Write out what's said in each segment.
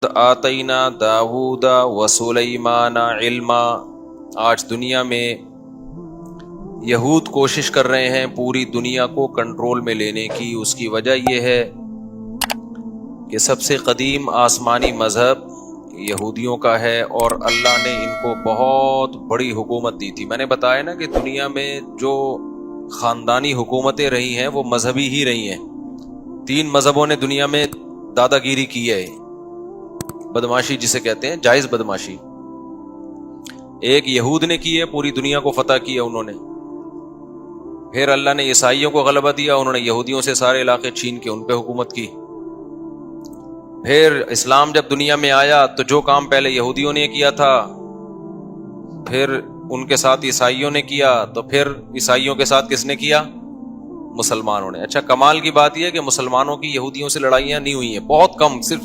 آتینا داود و سلیمان علما۔ آج دنیا میں یہود کوشش کر رہے ہیں پوری دنیا کو کنٹرول میں لینے کی۔ اس کی وجہ یہ ہے کہ سب سے قدیم آسمانی مذہب یہودیوں کا ہے اور اللہ نے ان کو بہت بڑی حکومت دی تھی۔ میں نے بتایا نا کہ دنیا میں جو خاندانی حکومتیں رہی ہیں وہ مذہبی ہی رہی ہیں۔ 3 مذہبوں نے دنیا میں دادا گیری کی ہے، بدماشی جسے کہتے ہیں، جائز بدماشی۔ ایک یہود نے کی ہے، پوری دنیا کو فتح کیا انہوں نے۔ پھر اللہ نے عیسائیوں کو غلبہ دیا، انہوں نے یہودیوں سے سارے علاقے چھین کے ان پہ حکومت کی۔ پھر اسلام جب دنیا میں آیا تو جو کام پہلے یہودیوں نے کیا تھا پھر ان کے ساتھ عیسائیوں نے کیا، تو پھر عیسائیوں کے ساتھ کس نے کیا؟ مسلمانوں نے۔ اچھا، کمال کی بات یہ ہے کہ مسلمانوں کی یہودیوں سے لڑائیاں نہیں ہوئی ہیں، بہت کم، صرف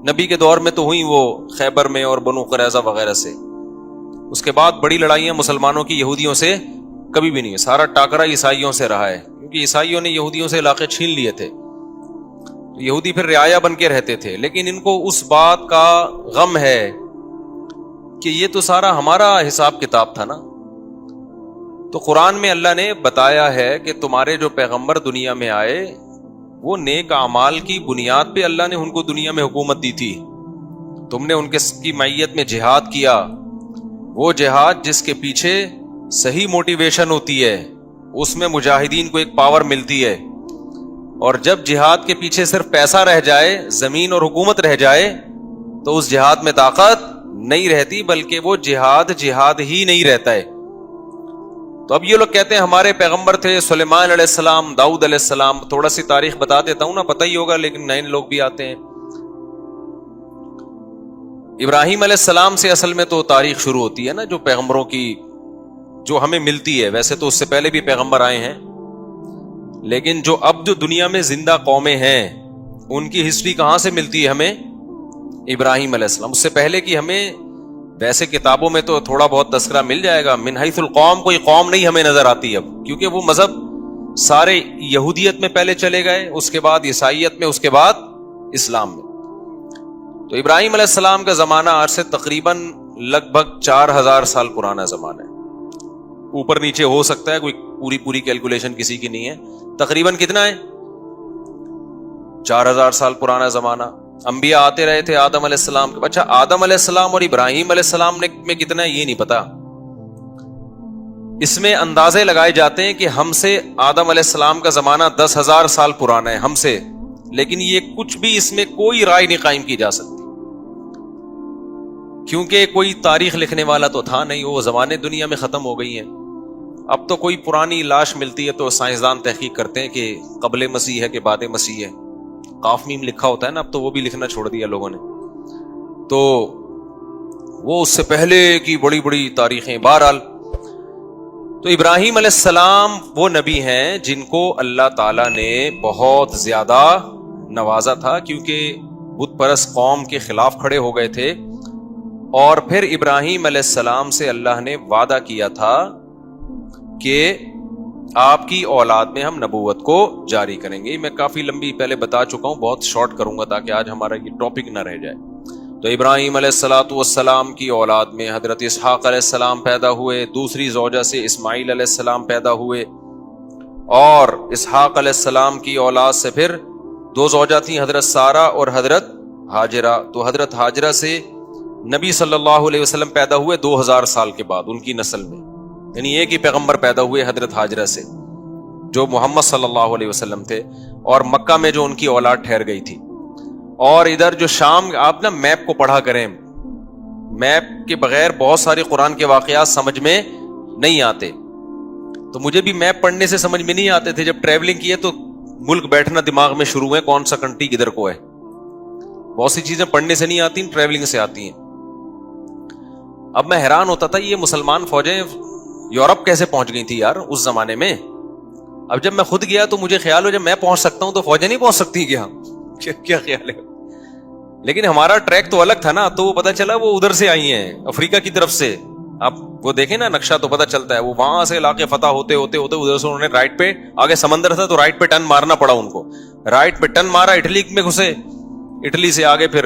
نبی کے دور میں تو ہوئی، وہ خیبر میں اور بنو قریظہ وغیرہ سے۔ اس کے بعد بڑی لڑائیاں مسلمانوں کی یہودیوں سے کبھی بھی نہیں ہے، سارا ٹاکرا عیسائیوں سے رہا ہے، کیونکہ عیسائیوں نے یہودیوں سے علاقے چھین لیے تھے، یہودی پھر رعایا بن کے رہتے تھے۔ لیکن ان کو اس بات کا غم ہے کہ یہ تو سارا ہمارا حساب کتاب تھا نا۔ تو قرآن میں اللہ نے بتایا ہے کہ تمہارے جو پیغمبر دنیا میں آئے وہ نیک اعمال کی بنیاد پہ اللہ نے ان کو دنیا میں حکومت دی تھی۔ تم نے ان کی معیت میں جہاد کیا، وہ جہاد جس کے پیچھے صحیح موٹیویشن ہوتی ہے، اس میں مجاہدین کو ایک پاور ملتی ہے۔ اور جب جہاد کے پیچھے صرف پیسہ رہ جائے، زمین اور حکومت رہ جائے، تو اس جہاد میں طاقت نہیں رہتی، بلکہ وہ جہاد ہی نہیں رہتا ہے۔ تو اب یہ لوگ کہتے ہیں ہمارے پیغمبر تھے سلیمان علیہ السلام، داؤد علیہ السلام۔ تھوڑا سی تاریخ بتا دیتا ہوں نا، پتہ ہی ہوگا، لیکن نئے لوگ بھی آتے ہیں۔ ابراہیم علیہ السلام سے اصل میں تو تاریخ شروع ہوتی ہے نا، جو پیغمبروں کی جو ہمیں ملتی ہے۔ ویسے تو اس سے پہلے بھی پیغمبر آئے ہیں، لیکن جو دنیا میں زندہ قومیں ہیں ان کی ہسٹری کہاں سے ملتی ہے ہمیں؟ ابراہیم علیہ السلام۔ اس سے پہلے کی ہمیں ویسے کتابوں میں تو تھوڑا بہت تذکرہ مل جائے گا، من حیث القوم کوئی قوم نہیں ہمیں نظر آتی اب، کیونکہ وہ مذہب سارے یہودیت میں پہلے چلے گئے، اس کے بعد عیسائیت میں، اس کے بعد اسلام میں۔ تو ابراہیم علیہ السلام کا زمانہ آج سے تقریباً لگ بھگ 4000 سال پرانا زمانہ ہے۔ اوپر نیچے ہو سکتا ہے، کوئی پوری کیلکولیشن کسی کی نہیں ہے۔ تقریباً کتنا ہے؟ 4000 سال پرانا زمانہ۔ انبیاء آتے رہے تھے آدم علیہ السلام کے۔ اچھا، آدم علیہ السلام اور ابراہیم علیہ السلام میں کتنا ہے یہ نہیں پتا۔ اس میں اندازے لگائے جاتے ہیں کہ ہم سے آدم علیہ السلام کا زمانہ 10,000 سال پرانا ہے ہم سے، لیکن یہ کچھ بھی اس میں کوئی رائے نہیں قائم کی جا سکتی، کیونکہ کوئی تاریخ لکھنے والا تو تھا نہیں، وہ زمانے دنیا میں ختم ہو گئی ہیں۔ اب تو کوئی پرانی لاش ملتی ہے تو سائنسدان تحقیق کرتے ہیں کہ قبل مسیح ہے کہ بعد مسیح ہے، قاف میم لکھا ہوتا ہے نا، اب تو وہ بھی لکھنا چھوڑ دیا لوگوں نے، تو وہ اس سے پہلے کی بڑی بڑی تاریخیں۔ بہرحال تو ابراہیم علیہ السلام وہ نبی ہیں جن کو اللہ تعالیٰ نے بہت زیادہ نوازا تھا، کیونکہ بت پرست قوم کے خلاف کھڑے ہو گئے تھے، اور پھر ابراہیم علیہ السلام سے اللہ نے وعدہ کیا تھا کہ آپ کی اولاد میں ہم نبوت کو جاری کریں گے۔ میں کافی لمبی پہلے بتا چکا ہوں، بہت شارٹ کروں گا تاکہ آج ہمارا یہ ٹاپک نہ رہ جائے۔ تو ابراہیم علیہ السلام کی اولاد میں حضرت اسحاق علیہ السلام پیدا ہوئے، دوسری زوجہ سے اسماعیل علیہ السلام پیدا ہوئے، اور اسحاق علیہ السلام کی اولاد سے پھر 2 زوجہ تھیں، حضرت سارہ اور حضرت ہاجرہ۔ تو حضرت ہاجرہ سے نبی صلی اللہ علیہ وسلم پیدا ہوئے 2000 سال کے بعد ان کی نسل میں، یعنی ایک ہی پیغمبر پیدا ہوئے حضرت ہاجرہ سے، جو محمد صلی اللہ علیہ وسلم تھے، اور مکہ میں جو ان کی اولاد ٹھہر گئی تھی۔ اور ادھر جو شام، آپ نا میپ کو پڑھا کریں، میپ کے بغیر بہت سارے قرآن کے واقعات سمجھ میں نہیں آتے۔ تو مجھے بھی میپ پڑھنے سے سمجھ میں نہیں آتے تھے، جب ٹریولنگ کیے تو ملک بیٹھنا دماغ میں شروع ہے، کون سا کنٹری کدھر کو ہے۔ بہت سی چیزیں پڑھنے سے نہیں آتی، ٹریولنگ سے آتی ہیں۔ اب میں حیران ہوتا تھا یہ مسلمان فوجیں یورپ کیسے پہنچ گئی تھی یار اس زمانے میں۔ اب جب میں خود گیا تو مجھے خیال ہو جب میں پہنچ سکتا ہوں تو فوجیں نہیں پہنچ سکتی کیا خیال ہے؟ لیکن ہمارا ٹریک تو الگ تھا نا، تو وہ پتہ چلا وہ ادھر سے آئی ہیں، افریقہ کی طرف سے۔ اب وہ دیکھیں نا نقشہ تو پتہ چلتا ہے، وہ وہاں سے علاقے فتح ہوتے ہوتے ادھر سے انہوں نے رائٹ پہ، آگے سمندر تھا تو رائٹ پہ ٹرن مارنا پڑا ان کو، رائٹ پہ ٹرن مارا، اٹلی میں گھسے، اٹلی سے آگے پھر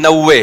90।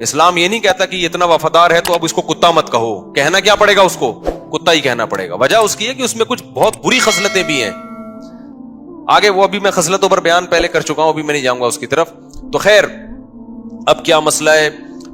اسلام یہ نہیں کہتا کہ یہ اتنا وفادار ہے تو اب اس کو کتا مت کہو. کہنا کیا پڑے گا اس کو؟ کتا ہی کہنا پڑے گا. وجہ اس کی ہے کہ اس میں کچھ بہت بری خصلتیں بھی ہیں. آگے وہ ابھی میں خصلتوں پر بیان پہلے کر چکا ہوں, ابھی میں نہیں جاؤں گا اس کی طرف. تو خیر, اب کیا مسئلہ ہے؟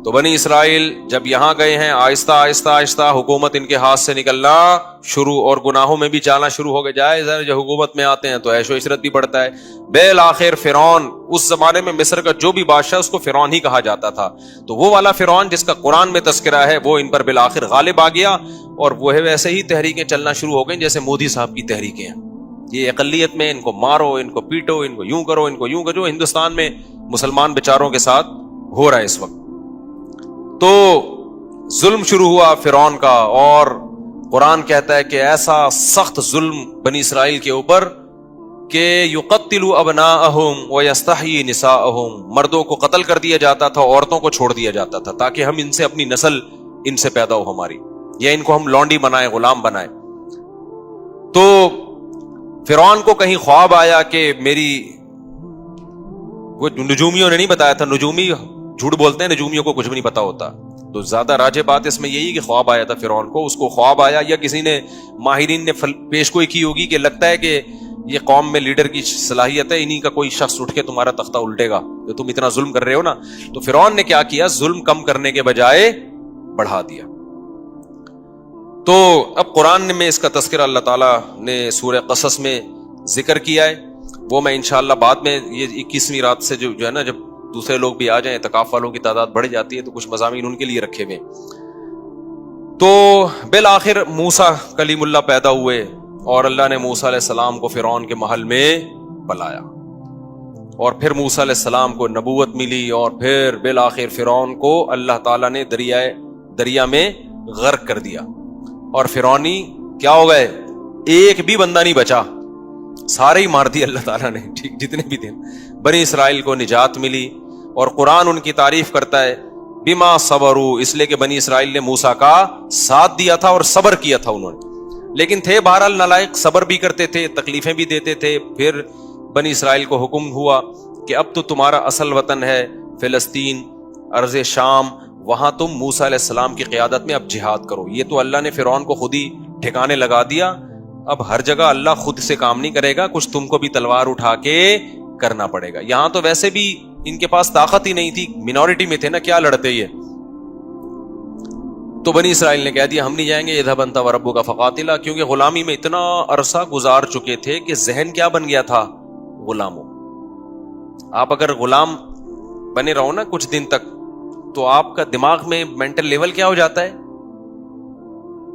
تو بنی اسرائیل جب یہاں گئے ہیں, آہستہ آہستہ آہستہ حکومت ان کے ہاتھ سے نکلنا شروع, اور گناہوں میں بھی جانا شروع ہو گئے. جائز ہے, جب حکومت میں آتے ہیں تو عیش و عشرت بھی بڑھتا ہے. بالآخر فرعون, اس زمانے میں مصر کا جو بھی بادشاہ اس کو فرعون ہی کہا جاتا تھا, تو وہ والا فرعون جس کا قرآن میں تذکرہ ہے وہ ان پر بالآخر غالب آ گیا, اور وہ ہے ویسے ہی تحریکیں چلنا شروع ہو گئیں جیسے مودی صاحب کی تحریکیں ہیں. یہ اقلیت میں ان کو مارو, ان کو پیٹو, ان کو یوں کرو, ان کو یوں کرو. ہندوستان میں مسلمان بیچاروں کے ساتھ ہو رہا ہے اس وقت. تو ظلم شروع ہوا فرعون کا, اور قرآن کہتا ہے کہ ایسا سخت ظلم بنی اسرائیل کے اوپر کہ یقتل ابناءہم ویستحیی نساءہم, مردوں کو قتل کر دیا جاتا تھا, عورتوں کو چھوڑ دیا جاتا تھا, تاکہ ہم ان سے اپنی نسل ان سے پیدا ہو ہماری, یا ان کو ہم لونڈی بنائیں, غلام بنائیں. تو فرعون کو کہیں خواب آیا کہ میری, وہ نجومیوں نے نہیں بتایا تھا, نجومی جھوٹ بولتے ہیں, نجومیوں کو کچھ بھی نہیں پتا ہوتا. تو زیادہ راجع بات اس میں یہی کہ خواب آیا تھا فرعون کو, اس کو خواب آیا یا کسی نے ماہرین نے پیشگوئی کی ہوگی کہ لگتا ہے کہ یہ قوم میں لیڈر کی صلاحیت ہے, انہی کا کوئی شخص اٹھ کے تمہارا تختہ الٹے گا, تو تم اتنا ظلم کر رہے ہو نا. تو فرعون نے کیا کیا, ظلم کم کرنے کے بجائے بڑھا دیا. تو اب قرآن میں اس کا تذکرہ اللہ تعالیٰ نے سورہ قصص میں ذکر کیا ہے, وہ میں انشاءاللہ بعد میں, یہ 21ویں رات سے جو ہے نا, جب دوسرے لوگ بھی آ جائیں, اعتکاف والوں کی تعداد بڑھ جاتی ہے, تو کچھ مضامین ان کے لیے رکھے ہوئے. تو بالآخر موسیٰ کلیم اللہ پیدا ہوئے, اور اللہ نے موسیٰ علیہ السلام کو فرعون کے محل میں بلایا, اور پھر موسیٰ علیہ السلام کو نبوت ملی, اور پھر بالآخر فرعون کو اللہ تعالیٰ نے دریا میں غرق کر دیا, اور فرعونی کیا ہو گئے, ایک بھی بندہ نہیں بچا, سارے ہی مار دیے اللہ تعالیٰ نے, ٹھیک, جتنے بھی تھے. بنی اسرائیل کو نجات ملی, اور قرآن ان کی تعریف کرتا ہے بما صبروا, اس لیے کہ بنی اسرائیل نے موسیٰ کا ساتھ دیا تھا اور صبر کیا تھا انہوں نے. لیکن تھے بہرحال نالائق, صبر بھی کرتے تھے, تکلیفیں بھی دیتے تھے. پھر بنی اسرائیل کو حکم ہوا کہ اب تو تمہارا اصل وطن ہے فلسطین, ارض شام, وہاں تم موسیٰ علیہ السلام کی قیادت میں اب جہاد کرو. یہ تو اللہ نے فرعون کو خود ہی ٹھکانے لگا دیا. اب ہر جگہ اللہ خود سے کام نہیں کرے گا, کچھ تم کو بھی تلوار اٹھا کے کرنا پڑے گا. یہاں تو ویسے بھی ان کے پاس طاقت ہی نہیں تھی, مینورٹی میں تھے نا, کیا لڑتے یہ. تو بنی اسرائیل نے کہہ دیا ہم نہیں جائیں گے, اذهب انت وربک فقاتلا, کیونکہ غلامی میں اتنا عرصہ گزار چکے تھے کہ ذہن کیا بن گیا تھا, غلاموں. آپ اگر غلام بنے رہو نا کچھ دن تک, تو آپ کا دماغ میں مینٹل لیول کیا ہو جاتا ہے.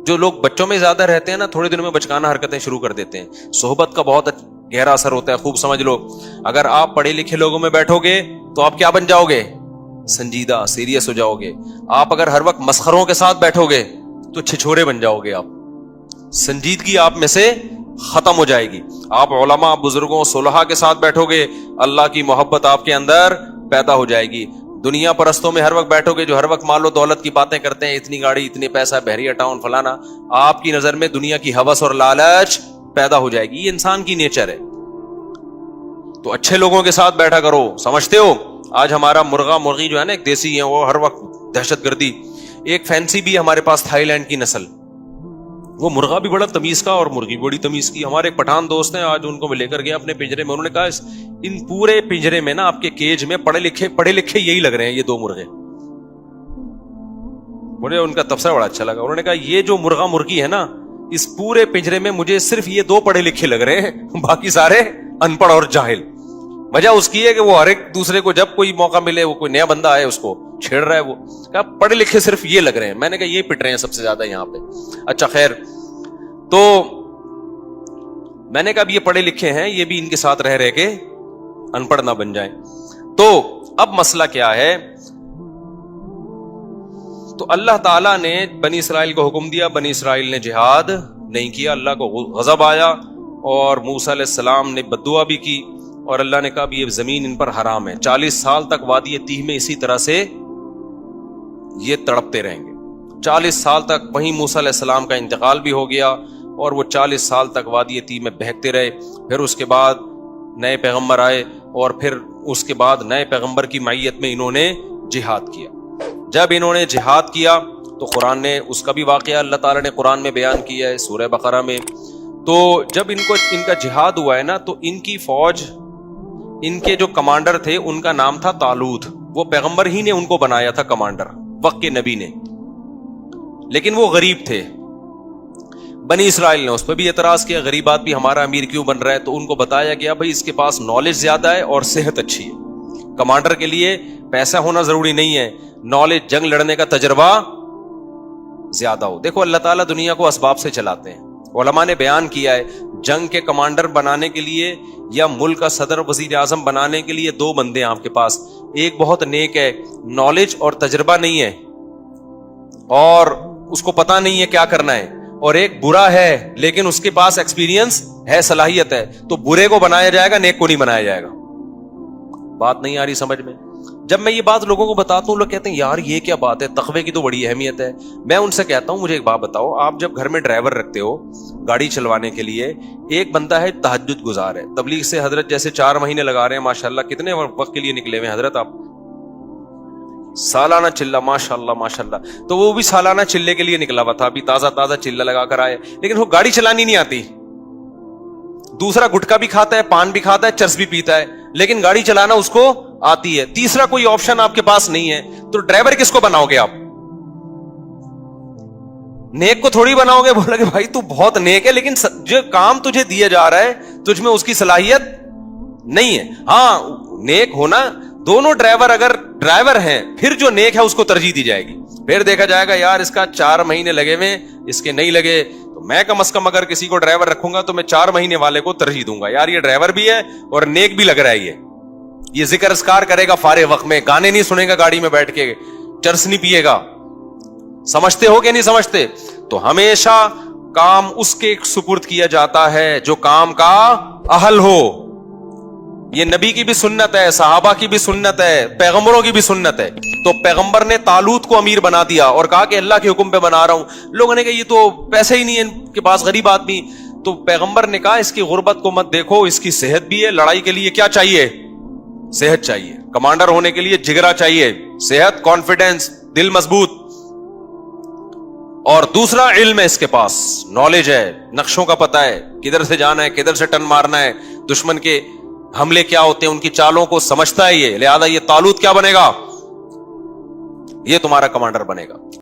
جو لوگ بچوں میں زیادہ رہتے ہیں نا, تھوڑے دنوں میں بچکانہ حرکتیں شروع کر دیتے ہیں. صحبت کا بہت گہرا اثر ہوتا ہے, خوب سمجھ لو. اگر آپ پڑھے لکھے لوگوں میں بیٹھو گے تو آپ کیا بن جاؤ گے, سنجیدہ, سیریس ہو جاؤ گے. آپ اگر ہر وقت مسخروں کے ساتھ بیٹھو گے تو چھچھورے بن جاؤ گے. آپ سنجیدگی آپ میں سے ختم ہو جائے گی. آپ علماء, بزرگوں, صلحاء کے ساتھ بیٹھو گے, اللہ کی محبت آپ کے اندر پیدا ہو جائے گی. دنیا پرستوں میں ہر وقت بیٹھو گے جو ہر وقت مال و دولت کی باتیں کرتے ہیں, اتنی گاڑی, اتنے پیسہ, بحریہ ٹاؤن, فلانا, آپ کی نظر میں دنیا کی ہوس اور لالچ پیدا ہو جائے گی. یہ انسان کی نیچر ہے. تو اچھے لوگوں کے ساتھ بیٹھا کرو. سمجھتے ہو آج ہمارا مرغا مرغی جو ہے نا, ایک دیسی ہے, وہ ہر وقت دہشت گردی. ایک فینسی بھی ہمارے پاس تھائی لینڈ کی نسل, وہ مرغا بھی بڑا تمیز کا اور مرغی بڑی تمیز کی. ہمارے ایک پٹھان دوست ہیں, آج ان کو میں لے کر گیا اپنے پنجرے میں. انہوں نے کہا ان پورے پنجرے میں نا, آپ کے کیج میں پڑھے لکھے یہی لگ رہے ہیں, یہ دو مرغے. مجھے ان کا تبصرہ بڑا اچھا لگا. انہوں نے کہا یہ جو مرغا مرغی ہے نا, اس پورے پنجرے میں مجھے صرف یہ دو پڑھے لکھے لگ رہے ہیں, باقی سارے ان پڑھ اور جاہل. وجہ اس کی ہے کہ وہ ہر ایک دوسرے کو جب کوئی موقع ملے, وہ کوئی نیا بندہ آئے اس کو چھیڑ رہا ہے. وہ کہا پڑھے لکھے صرف یہ لگ رہے ہیں. میں نے کہا یہ پٹ رہے ہیں سب سے زیادہ یہاں پہ. اچھا خیر, تو میں نے کہا اب یہ پڑھے لکھے ہیں, یہ بھی ان کے ساتھ رہ کے ان پڑھ نہ بن جائیں. تو اب مسئلہ کیا ہے, تو اللہ تعالیٰ نے بنی اسرائیل کو حکم دیا, بنی اسرائیل نے جہاد نہیں کیا. اللہ کو غضب آیا اور موسیٰ علیہ السلام نے بددعا بھی کی, اور اللہ نے کہا یہ زمین ان پر حرام ہے. 40 سال تک وادی تیہ میں اسی طرح سے یہ تڑپتے رہیں گے. 40 سال تک. وہیں موسیٰ علیہ السلام کا انتقال بھی ہو گیا, اور وہ 40 سال تک وادی تیہ میں بہکتے رہے. پھر اس کے بعد نئے پیغمبر آئے, اور پھر اس کے بعد نئے پیغمبر کی معیت میں انہوں نے جہاد کیا. جب انہوں نے جہاد کیا تو قرآن نے اس کا بھی واقعہ اللہ تعالیٰ نے قرآن میں بیان کیا ہے سورہ بقرہ میں. تو جب ان کا جہاد ہوا ہے نا تو ان کی فوج، ان کے جو کمانڈر تھے ان کا نام تھا طالوت. وہ پیغمبر ہی نے ان کو بنایا تھا کمانڈر، وقت کے نبی نے، لیکن وہ غریب تھے. بنی اسرائیل نے اس پہ بھی اعتراض کیا، غریب آدمی ہمارا امیر کیوں بن رہا ہے؟ تو ان کو بتایا گیا بھائی اس کے پاس نالج زیادہ ہے اور صحت اچھی ہے. کمانڈر کے لیے پیسہ ہونا ضروری نہیں ہے، نالج، جنگ لڑنے کا تجربہ زیادہ ہو. دیکھو اللہ تعالیٰ دنیا کو اسباب سے چلاتے ہیں. علماء نے بیان کیا ہے جنگ کے کمانڈر بنانے کے لیے یا ملک کا صدر وزیر اعظم بنانے کے لیے 2 بندے ہیں آپ کے پاس. ایک بہت نیک ہے، نالج اور تجربہ نہیں ہے اور اس کو پتا نہیں ہے کیا کرنا ہے، اور ایک برا ہے لیکن اس کے پاس ایکسپیرینس ہے، صلاحیت ہے. تو برے کو بنایا جائے گا، نیک کو نہیں بنایا جائے گا. بات نہیں آ رہی سمجھ میں؟ جب میں یہ بات لوگوں کو بتاتا ہوں لوگ کہتے ہیں یار یہ کیا بات ہے، تقوی کی تو بڑی اہمیت ہے. میں ان سے کہتا ہوں مجھے ایک بات بتاؤ، آپ جب گھر میں ڈرائیور رکھتے ہو گاڑی چلوانے کے لیے، ایک بندہ ہے تہجد گزار ہے، تبلیغ سے حضرت جیسے 4 مہینے لگا رہے ہیں ماشاءاللہ، کتنے وقت کے لیے نکلے ہوئے ہیں حضرت آپ؟ سالانہ چلہ، ماشاءاللہ ماشاءاللہ. تو وہ بھی سالانہ چلے کے لیے نکلا ہوا تھا، ابھی تازہ چلہ لگا کر آئے، لیکن وہ گاڑی چلانی نہیں آتی. دوسرا گٹکا بھی کھاتا ہے، پان بھی کھاتا ہے، چرس بھی پیتا ہے، لیکن گاڑی چلانا اس کو آتی ہے. تیسرا کوئی آپشن آپ کے پاس نہیں ہے، تو ڈرائیور کس کو بناؤ گے آپ؟ نیک کو تھوڑی بناؤ گے. بولا کہ بھائی تو بہت نیک ہے لیکن جو کام تجھے دیا جا رہا ہے تجھ میں اس کی صلاحیت نہیں ہے. ہاں نیک ہونا، دونوں ڈرائیور اگر ڈرائیور ہیں پھر جو نیک ہے اس کو ترجیح دی جائے گی. پھر دیکھا جائے گا یار اس کا 4 مہینے لگے ہوئے، اس کے نہیں لگے، تو میں کم از کم اگر کسی کو ڈرائیور رکھوں گا تو میں 4 مہینے والے کو ترجیح دوں گا. یار یہ ڈرائیور بھی ہے اور نیک بھی لگ رہا ہے، یہ ذکر اذکار کرے گا فارغ وقت میں، گانے نہیں سنے گا گاڑی میں بیٹھ کے، چرس نہیں پیے گا. سمجھتے ہو کہ نہیں سمجھتے؟ تو ہمیشہ کام اس کے سپرد کیا جاتا ہے جو کام کا اہل ہو. یہ نبی کی بھی سنت ہے، صحابہ کی بھی سنت ہے، پیغمبروں کی بھی سنت ہے. تو پیغمبر نے طالوت کو امیر بنا دیا اور کہا کہ اللہ کے حکم پہ بنا رہا ہوں. لوگوں نے کہا یہ تو پیسے ہی نہیں ہے ان کے پاس، غریب آدمی. تو پیغمبر نے کہا اس کی غربت کو مت دیکھو، اس کی صحت بھی ہے. لڑائی کے لیے کیا چاہیے؟ صحت چاہیے. کمانڈر ہونے کے لیے جگرا چاہیے، صحت، کانفیڈنس، دل مضبوط. اور دوسرا علم ہے، اس کے پاس نالج ہے، نقشوں کا پتہ ہے، کدھر سے جانا ہے، کدھر سے ٹن مارنا ہے، دشمن کے حملے کیا ہوتے ہیں، ان کی چالوں کو سمجھتا ہے یہ. لہذا یہ طالوت کیا بنے گا؟ یہ تمہارا کمانڈر بنے گا.